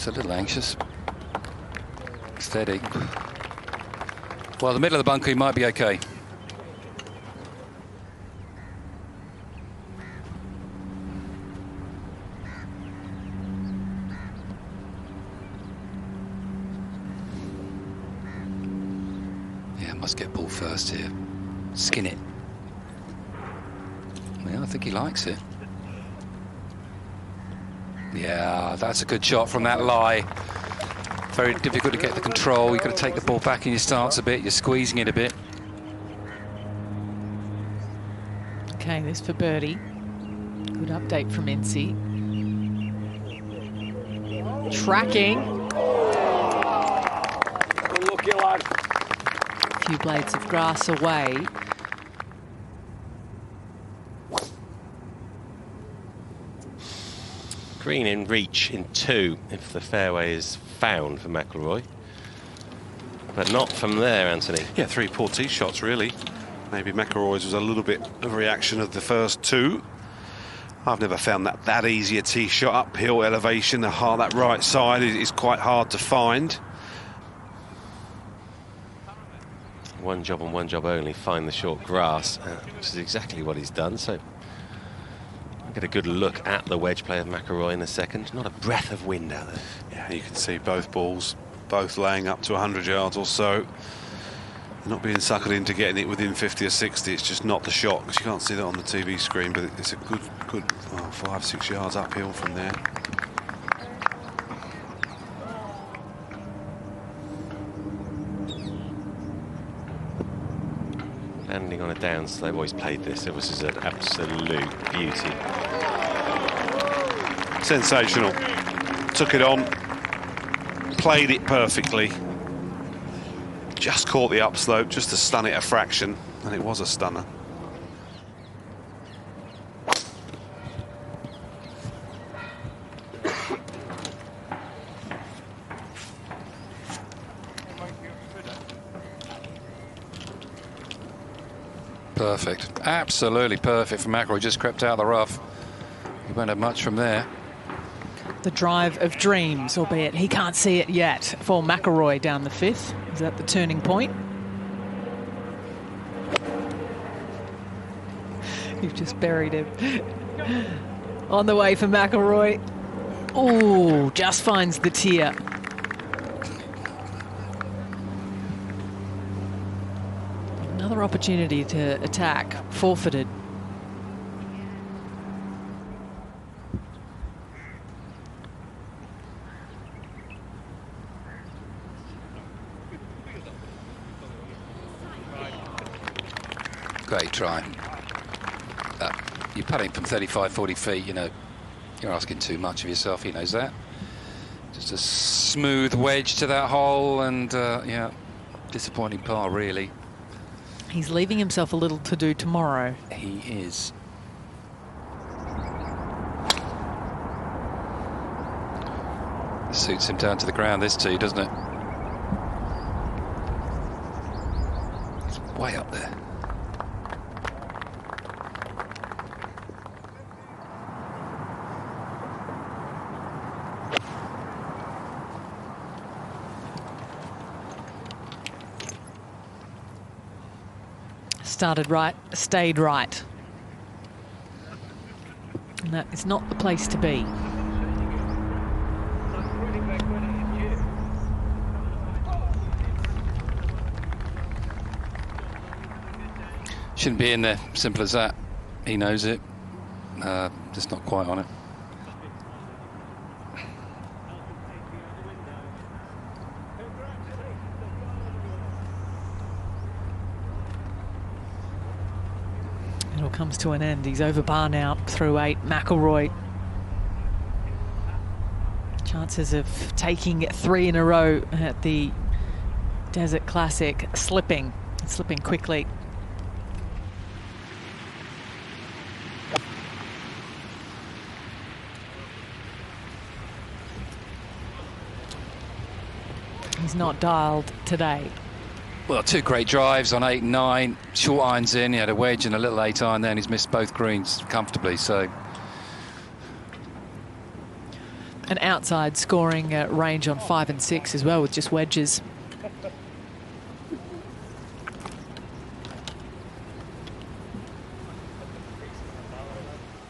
Looks a little anxious. Steady. Well, the middle of the bunker, he might be okay. Yeah, must get ball first here. Skin it. Yeah, I think he likes it. Yeah, that's a good shot from that lie. Very difficult to get the control. You've got to take the ball back in your stance a bit. You're squeezing it a bit. Okay, this for birdie. Good update from NC. Tracking. Lucky lad. A few blades of grass away. Green in reach in 2 if the fairway is found for McIlroy. But not from there, Anthony. Yeah, 3 poor tee shots, really. Maybe McIlroy's was a little bit of a reaction of the first 2. I've never found that easy a tee shot. Uphill elevation, that right side is quite hard to find. One job and one job only, find the short grass, which is exactly what he's done. So get a good look at the wedge play of McIlroy in a second. Not a breath of wind out there. Yeah, you can see both balls, both laying up to 100 yards or so. Not being suckered into getting it within 50 or 60. It's just not the shot, because you can't see that on the TV screen, but it's a good 5-6 yards uphill from there. Landing on a downslope. They've always played this. This is an absolute beauty. Sensational. Took it on. Played it perfectly. Just caught the upslope, just to stun it a fraction. And it was a stunner. Perfect. Absolutely perfect for McIlroy. Just crept out of the rough. He won't have much from there. The drive of dreams, albeit he can't see it yet, for McIlroy down the 5th. Is that the turning point? You've just buried him. On the way for McIlroy. Oh, just finds the tier. Another opportunity to attack, forfeited. Great try. You're putting from 35, 40 feet, you know, you're asking too much of yourself, he knows that. Just a smooth wedge to that hole, and yeah, disappointing par, really. He's leaving himself a little to do tomorrow. He is. Suits him down to the ground, this tee, doesn't it? It's way up there. Started right, stayed right. And that is not the place to be. Shouldn't be in there, simple as that. He knows it. Just not quite on it. It all comes to an end. He's over par now, through 8. McIlroy. Chances of taking 3 in a row at the Desert Classic slipping quickly. He's not dialed today. Well, 2 great drives on 8 and 9. Short irons in. He had a wedge and a little 8 iron then. He's missed both greens comfortably. So, an outside scoring range on 5 and 6 as well, with just wedges.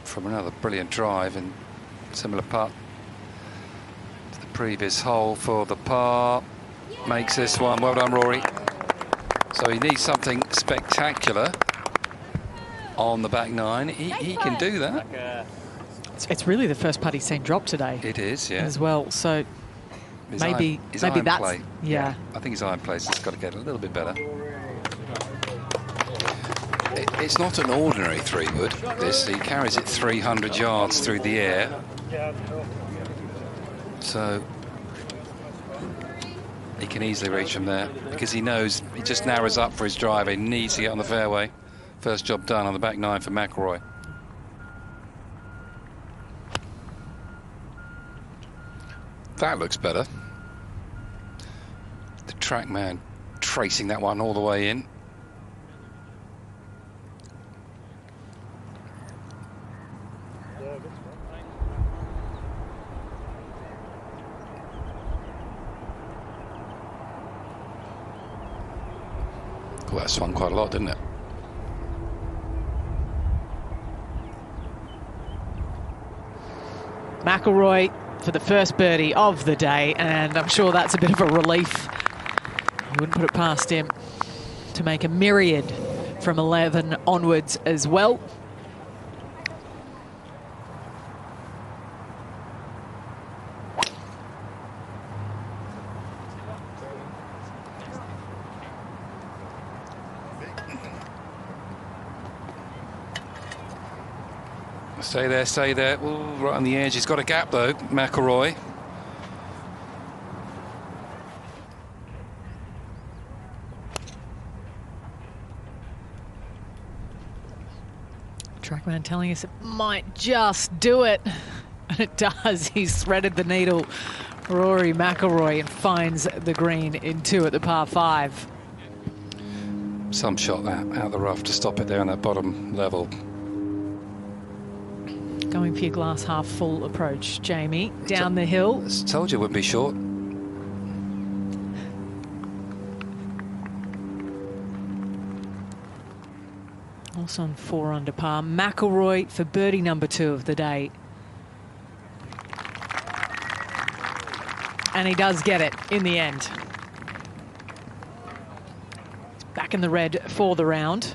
From another brilliant drive and similar putt to the previous hole for the par. Makes this one. Well done, Rory. So he needs something spectacular on the back nine. He can do that. It's really the first putt he's seen drop today. It is, yeah. As well, so His maybe iron that's play. yeah. I think his iron play's just got to get a little bit better. It's not an ordinary 3-wood. This, he carries it 300 yards through the air. So he can easily reach from there because he knows he just narrows up for his drive. He needs to get on the fairway. First job done on the back nine for McIlroy. That looks better. The TrackMan tracing that one all the way in. Well, that swung quite a lot, didn't it? McIlroy for the first birdie of the day, and I'm sure that's a bit of a relief. I wouldn't put it past him to make a myriad from 11 onwards as well. Stay there, stay there. Ooh, right on the edge. He's got a gap, though, McIlroy. TrackMan telling us it might just do it. And it does. He's threaded the needle. Rory McIlroy and finds the green in 2 at the par 5. Some shot that out of the rough to stop it there on that bottom level. Going for your glass half full approach, Jamie. Down the hill. I told you it wouldn't be short. Also on 4 under par. McIlroy for birdie number 2 of the day. And he does get it in the end. He's back in the red for the round.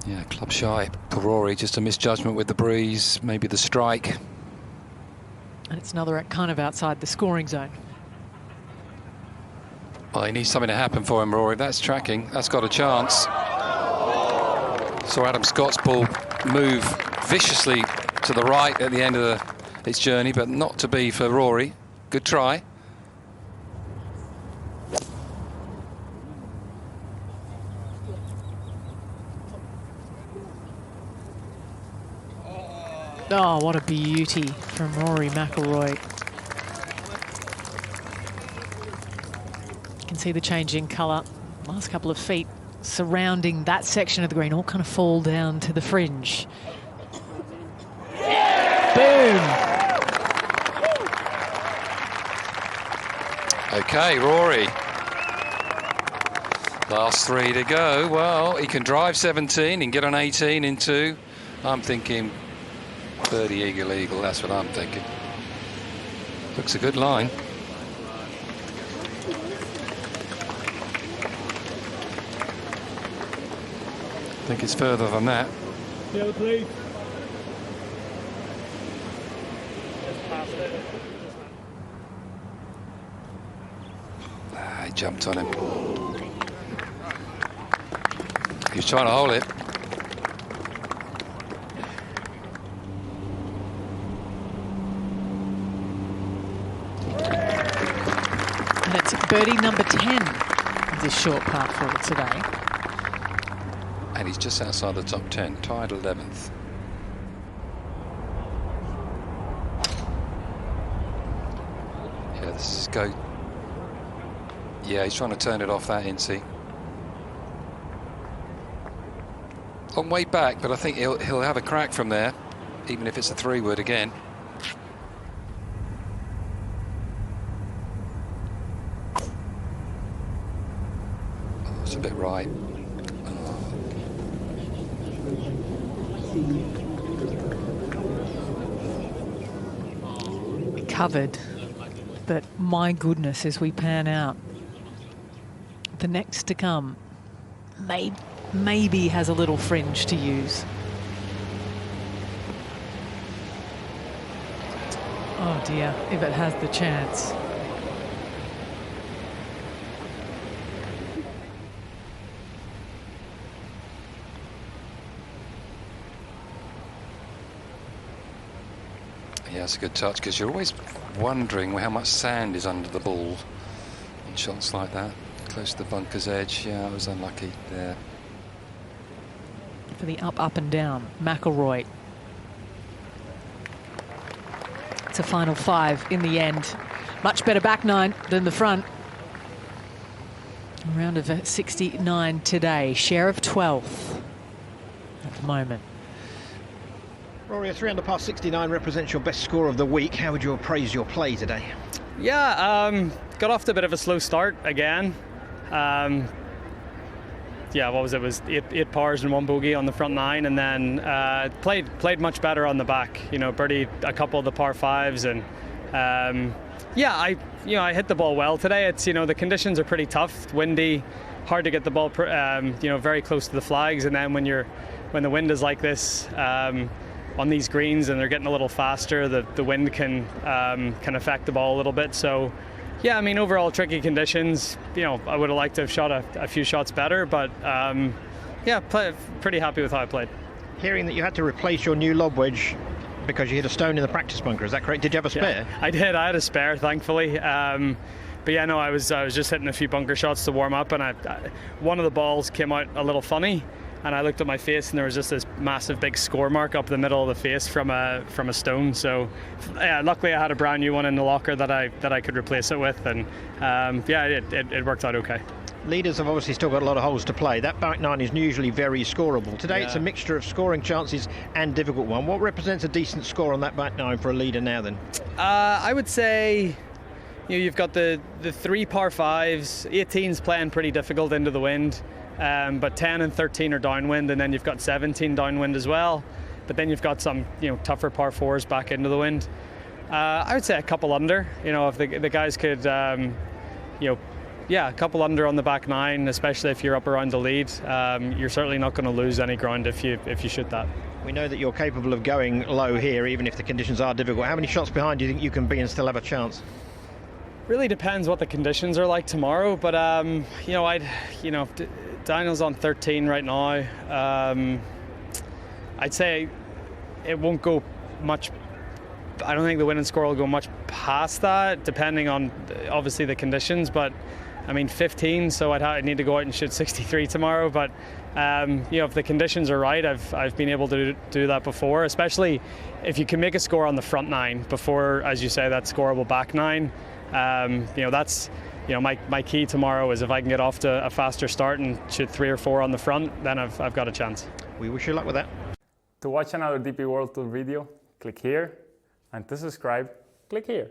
Yeah, club shy for Rory. Just a misjudgment with the breeze, maybe the strike. And it's another kind of outside the scoring zone. Well, he needs something to happen for him, Rory. That's tracking. That's got a chance. Saw Adam Scott's ball move viciously to the right at the end of its journey, but not to be for Rory. Good try. Oh, what a beauty from Rory McIlroy. You can see the change in colour. Last couple of feet surrounding that section of the green all kind of fall down to the fringe. Boom! Okay, Rory. Last 3 to go. Well, he can drive 17 and get an 18 in 2. I'm thinking 30 eagle, that's what I'm thinking. Looks a good line. I think it's further than that. Yeah, please. He jumped on him. He was trying to hold it. And it's birdie number 10 of this short par 4 today. And he's just outside the top 10, tied 11th. to go. Yeah, he's trying to turn it off that Incy. On way back, but I think he'll have a crack from there, even if it's a 3-wood again. Oh, it's a bit right. Covered, but my goodness, as we pan out, the next to come maybe has a little fringe to use. Oh dear, if it has the chance. Yeah, it's a good touch, because you're always wondering how much sand is under the ball in shots like that. Close to the bunker's edge. Yeah, I was unlucky there. For the up and down, McIlroy. It's a final 5 in the end. Much better back 9 than the front. A round of 69 today. Share of 12th at the moment. Rory, a 3 under par 69 represents your best score of the week. How would you appraise your play today? Yeah, got off to a bit of a slow start again. Yeah, what was it? It was eight pars and 1 bogey on the front 9, and then played much better on the back. You know, birdied a couple of the par 5s, and yeah, I hit the ball well today. It's, you know, the conditions are pretty tough, windy, hard to get the ball, you know, very close to the flags, and then when the wind is like this. On these greens and they're getting a little faster, the wind can affect the ball a little bit. So yeah, I mean, overall tricky conditions. You know, I would have liked to have shot a few shots better, but yeah, pretty happy with how I played. Hearing that you had to replace your new lob wedge because you hit a stone in the practice bunker, is that correct? Did you have a spare? Yeah, I did. I had a spare, thankfully. But yeah, no, I was just hitting a few bunker shots to warm up, and one of the balls came out a little funny. And I looked at my face, and there was just this massive big score mark up the middle of the face from a stone. So, yeah, luckily I had a brand new one in the locker that I could replace it with, and yeah, it worked out okay. Leaders have obviously still got a lot of holes to play. That back 9 is usually very scoreable. Today, It's a mixture of scoring chances and difficult one. What represents a decent score on that back 9 for a leader now, then? I would say, you know, you've got the 3 par 5s, 18's playing pretty difficult into the wind. But 10 and 13 are downwind, and then you've got 17 downwind as well. But then you've got some, you know, tougher par 4s back into the wind. I would say a couple under. You know, if the guys could, you know, yeah, a couple under on the back 9, especially if you're up around the lead. You're certainly not going to lose any ground if you shoot that. We know that you're capable of going low here, even if the conditions are difficult. How many shots behind do you think you can be and still have a chance? Really depends what the conditions are like tomorrow. But you know, Daniel's on 13 right now. I'd say it won't go much. I don't think the winning score will go much past that, depending on obviously the conditions. But I mean, 15, so I'd need to go out and shoot 63 tomorrow. But you know, if the conditions are right, I've been able to do that before. Especially if you can make a score on the front 9 before, as you say, that scoreable back 9. You know, that's. You know, my key tomorrow is if I can get off to a faster start and shoot 3 or 4 on the front, then I've got a chance. We wish you luck with that. To watch another DP World Tour video, click here, and to subscribe, click here.